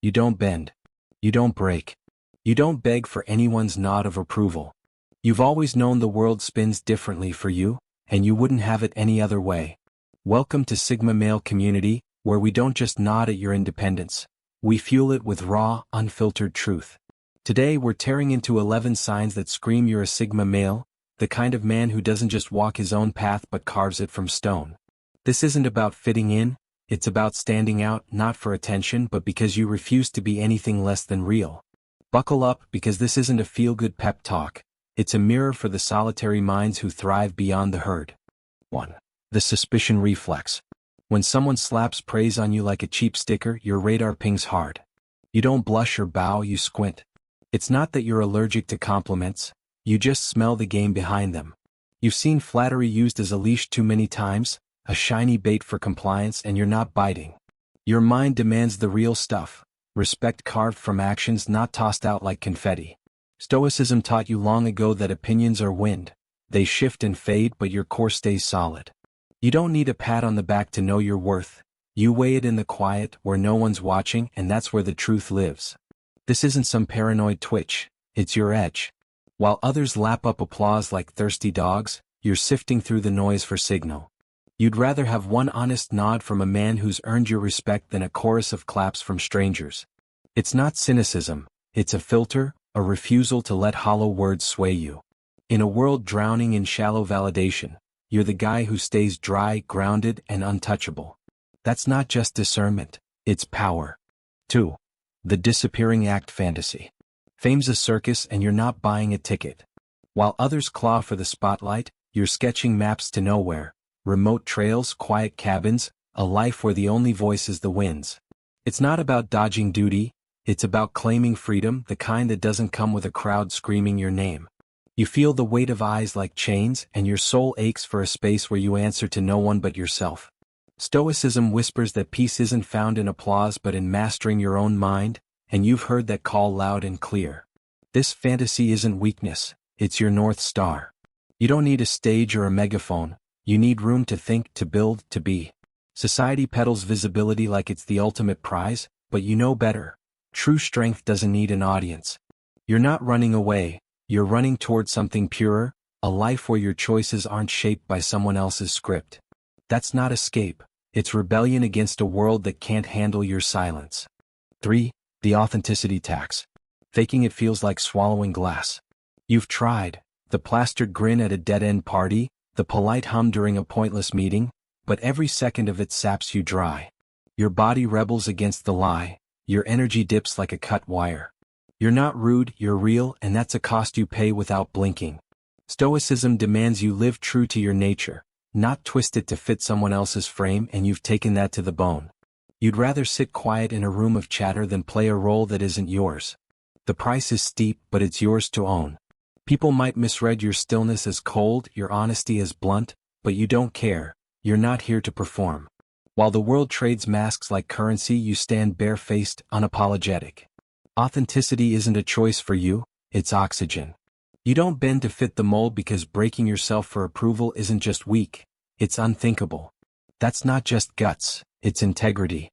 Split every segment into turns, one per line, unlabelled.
You don't bend. You don't break. You don't beg for anyone's nod of approval. You've always known the world spins differently for you, and you wouldn't have it any other way. Welcome to Sigma Male Community, where we don't just nod at your independence. We fuel it with raw, unfiltered truth. Today we're tearing into 11 signs that scream you're a Sigma male, the kind of man who doesn't just walk his own path but carves it from stone. This isn't about fitting in, it's about standing out, not for attention but because you refuse to be anything less than real. Buckle up, because this isn't a feel-good pep talk, it's a mirror for the solitary minds who thrive beyond the herd. 1. The suspicion reflex. When someone slaps praise on you like a cheap sticker, your radar pings hard. You don't blush or bow, you squint. It's not that you're allergic to compliments, you just smell the game behind them. You've seen flattery used as a leash too many times, a shiny bait for compliance, and you're not biting. Your mind demands the real stuff, respect carved from actions, not tossed out like confetti. Stoicism taught you long ago that opinions are wind. They shift and fade, but your core stays solid. You don't need a pat on the back to know your worth. You weigh it in the quiet, where no one's watching, and that's where the truth lives. This isn't some paranoid twitch, it's your edge. While others lap up applause like thirsty dogs, you're sifting through the noise for signal. You'd rather have one honest nod from a man who's earned your respect than a chorus of claps from strangers. It's not cynicism, it's a filter, a refusal to let hollow words sway you. In a world drowning in shallow validation, you're the guy who stays dry, grounded, and untouchable. That's not just discernment, it's power. 2. The disappearing act fantasy. Fame's a circus and you're not buying a ticket. While others claw for the spotlight, you're sketching maps to nowhere, remote trails, quiet cabins, a life where the only voice is the wind's. It's not about dodging duty, it's about claiming freedom, the kind that doesn't come with a crowd screaming your name. You feel the weight of eyes like chains, and your soul aches for a space where you answer to no one but yourself. Stoicism whispers that peace isn't found in applause but in mastering your own mind, and you've heard that call loud and clear. This fantasy isn't weakness, it's your North Star. You don't need a stage or a megaphone, you need room to think, to build, to be. Society peddles visibility like it's the ultimate prize, but you know better. True strength doesn't need an audience. You're not running away, you're running toward something purer, a life where your choices aren't shaped by someone else's script. That's not escape, it's rebellion against a world that can't handle your silence. 3. The authenticity tax. Faking it feels like swallowing glass. You've tried, the plastered grin at a dead-end party, the polite hum during a pointless meeting, but every second of it saps you dry. Your body rebels against the lie, your energy dips like a cut wire. You're not rude, you're real, and that's a cost you pay without blinking. Stoicism demands you live true to your nature, not twist it to fit someone else's frame, and you've taken that to the bone. You'd rather sit quiet in a room of chatter than play a role that isn't yours. The price is steep, but it's yours to own. People might misread your stillness as cold, your honesty as blunt, but you don't care, you're not here to perform. While the world trades masks like currency, you stand bare-faced, unapologetic. Authenticity isn't a choice for you, it's oxygen. You don't bend to fit the mold because breaking yourself for approval isn't just weak, it's unthinkable. That's not just guts, it's integrity.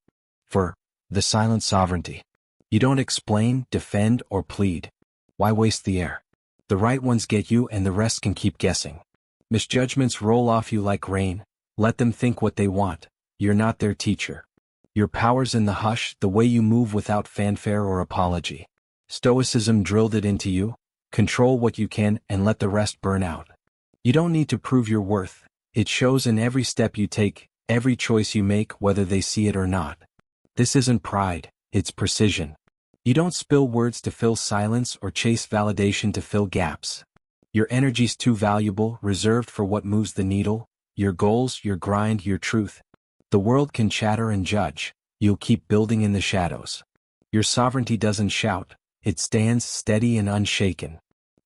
4. The silent sovereignty. You don't explain, defend, or plead. Why waste the air? The right ones get you and the rest can keep guessing. Misjudgments roll off you like rain, let them think what they want, you're not their teacher. Your power's in the hush, the way you move without fanfare or apology. Stoicism drilled it into you. Control what you can and let the rest burn out. You don't need to prove your worth, it shows in every step you take, every choice you make, whether they see it or not. This isn't pride, it's precision. You don't spill words to fill silence or chase validation to fill gaps. Your energy's too valuable, reserved for what moves the needle, your goals, your grind, your truth. The world can chatter and judge, you'll keep building in the shadows. Your sovereignty doesn't shout, it stands steady and unshaken.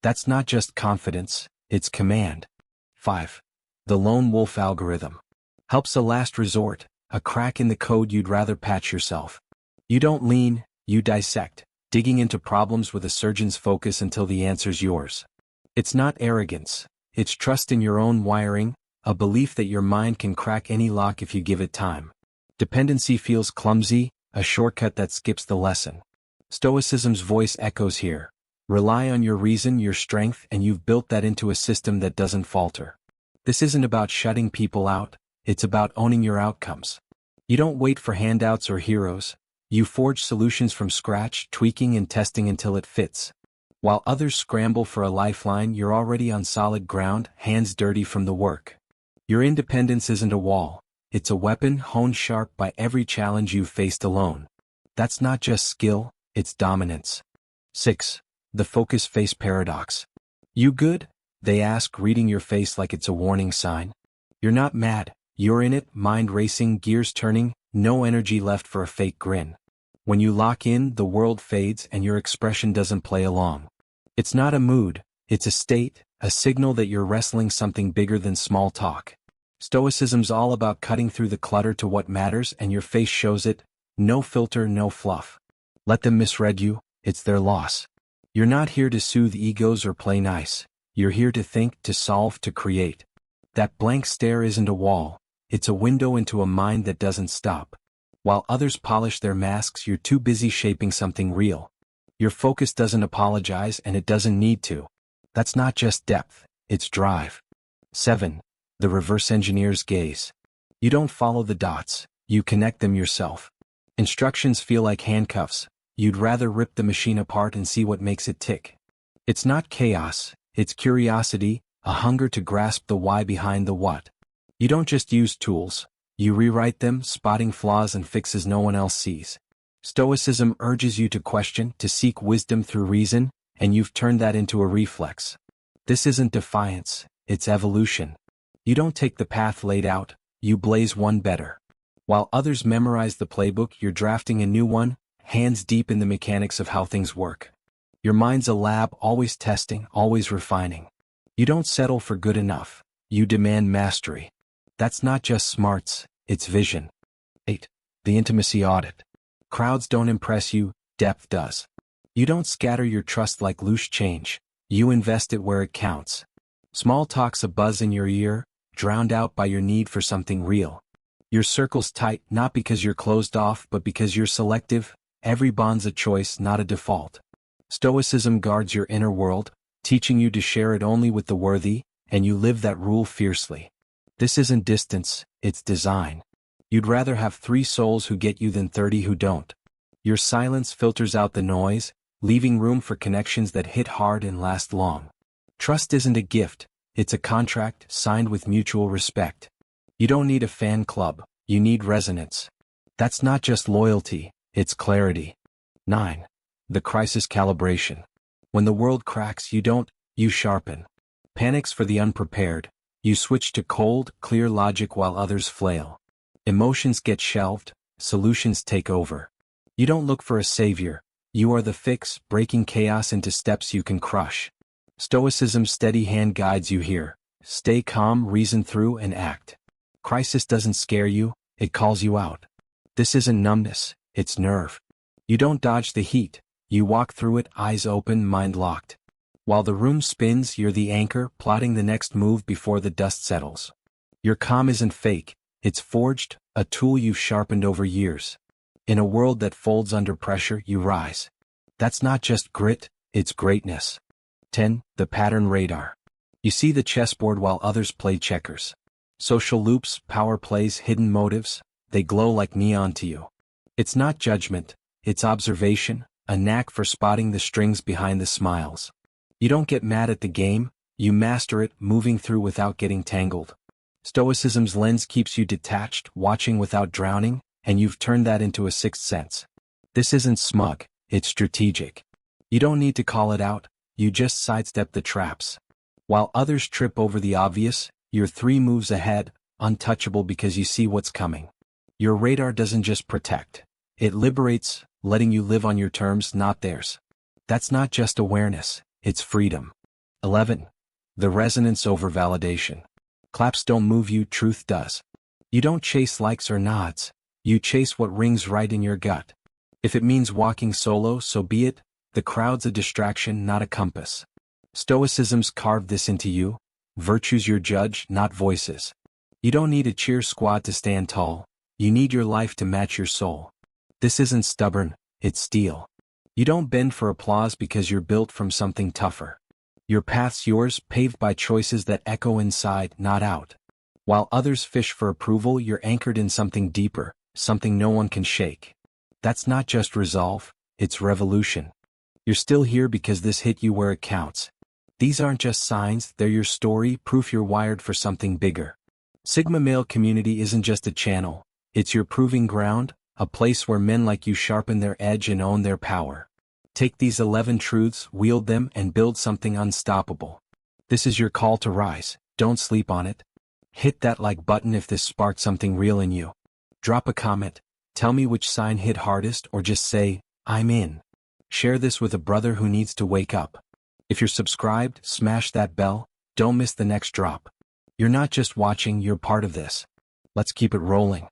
That's not just confidence, it's command. 5. The lone wolf algorithm. Help's a last resort, a crack in the code you'd rather patch yourself. You don't lean, you dissect, digging into problems with a surgeon's focus until the answer's yours. It's not arrogance, it's trust in your own wiring, a belief that your mind can crack any lock if you give it time. Dependency feels clumsy, a shortcut that skips the lesson. Stoicism's voice echoes here. Rely on your reason, your strength, and you've built that into a system that doesn't falter. This isn't about shutting people out, it's about owning your outcomes. You don't wait for handouts or heroes. You forge solutions from scratch, tweaking and testing until it fits. While others scramble for a lifeline, you're already on solid ground, hands dirty from the work. Your independence isn't a wall. It's a weapon honed sharp by every challenge you've faced alone. That's not just skill, it's dominance. 6. The focus face paradox. You good? They ask, reading your face like it's a warning sign. You're not mad, you're in it, mind racing, gears turning, no energy left for a fake grin. When you lock in, the world fades and your expression doesn't play along. It's not a mood, it's a state, a signal that you're wrestling something bigger than small talk. Stoicism's all about cutting through the clutter to what matters, and your face shows it. No filter, no fluff. Let them misread you, it's their loss. You're not here to soothe egos or play nice. You're here to think, to solve, to create. That blank stare isn't a wall, it's a window into a mind that doesn't stop. While others polish their masks, you're too busy shaping something real. Your focus doesn't apologize, and it doesn't need to. That's not just depth, it's drive. 7. The reverse engineer's gaze. You don't follow the dots, you connect them yourself. Instructions feel like handcuffs. You'd rather rip the machine apart and see what makes it tick. It's not chaos, it's curiosity, a hunger to grasp the why behind the what. You don't just use tools, you rewrite them, spotting flaws and fixes no one else sees. Stoicism urges you to question, to seek wisdom through reason, and you've turned that into a reflex. This isn't defiance, it's evolution. You don't take the path laid out, you blaze one better. While others memorize the playbook, you're drafting a new one, hands deep in the mechanics of how things work. Your mind's a lab, always testing, always refining. You don't settle for good enough, you demand mastery. That's not just smarts, it's vision. 8. The intimacy audit. Crowds don't impress you, depth does. You don't scatter your trust like loose change, you invest it where it counts. Small talk's a buzz in your ear, drowned out by your need for something real. Your circle's tight, not because you're closed off, but because you're selective. Every bond's a choice, not a default. Stoicism guards your inner world, teaching you to share it only with the worthy, and you live that rule fiercely. This isn't distance, it's design. You'd rather have 3 souls who get you than 30 who don't. Your silence filters out the noise, leaving room for connections that hit hard and last long. Trust isn't a gift, it's a contract signed with mutual respect. You don't need a fan club, you need resonance. That's not just loyalty, it's clarity. 9. The crisis calibration. When the world cracks, you don't, you sharpen. Panic's for the unprepared. You switch to cold, clear logic while others flail. Emotions get shelved, solutions take over. You don't look for a savior, you are the fix, breaking chaos into steps you can crush. Stoicism's steady hand guides you here. Stay calm, reason through, and act. Crisis doesn't scare you, it calls you out. This isn't numbness, it's nerve. You don't dodge the heat, you walk through it, eyes open, mind locked. While the room spins, you're the anchor, plotting the next move before the dust settles. Your calm isn't fake, it's forged, a tool you've sharpened over years. In a world that folds under pressure, you rise. That's not just grit, it's greatness. 10. The pattern radar. You see the chessboard while others play checkers. Social loops, power plays, hidden motives, they glow like neon to you. It's not judgment, it's observation, a knack for spotting the strings behind the smiles. You don't get mad at the game, you master it, moving through without getting tangled. Stoicism's lens keeps you detached, watching without drowning, and you've turned that into a sixth sense. This isn't smug, it's strategic. You don't need to call it out, you just sidestep the traps. While others trip over the obvious, you're 3 moves ahead, untouchable because you see what's coming. Your radar doesn't just protect, it liberates, letting you live on your terms, not theirs. That's not just awareness, it's freedom. 11. The resonance over validation. Claps don't move you, truth does. You don't chase likes or nods, you chase what rings right in your gut. If it means walking solo, so be it, the crowd's a distraction, not a compass. Stoicism's carved this into you, virtue's your judge, not voices. You don't need a cheer squad to stand tall, you need your life to match your soul. This isn't stubborn, it's steel. You don't bend for applause because you're built from something tougher. Your path's yours, paved by choices that echo inside, not out. While others fish for approval, you're anchored in something deeper, something no one can shake. That's not just resolve, it's revolution. You're still here because this hit you where it counts. These aren't just signs, they're your story, proof you're wired for something bigger. Sigma Male Community isn't just a channel, it's your proving ground, a place where men like you sharpen their edge and own their power. Take these 11 truths, wield them, and build something unstoppable. This is your call to rise, don't sleep on it. Hit that like button if this sparked something real in you. Drop a comment, tell me which sign hit hardest, or just say, I'm in. Share this with a brother who needs to wake up. If you're subscribed, smash that bell, don't miss the next drop. You're not just watching, you're part of this. Let's keep it rolling.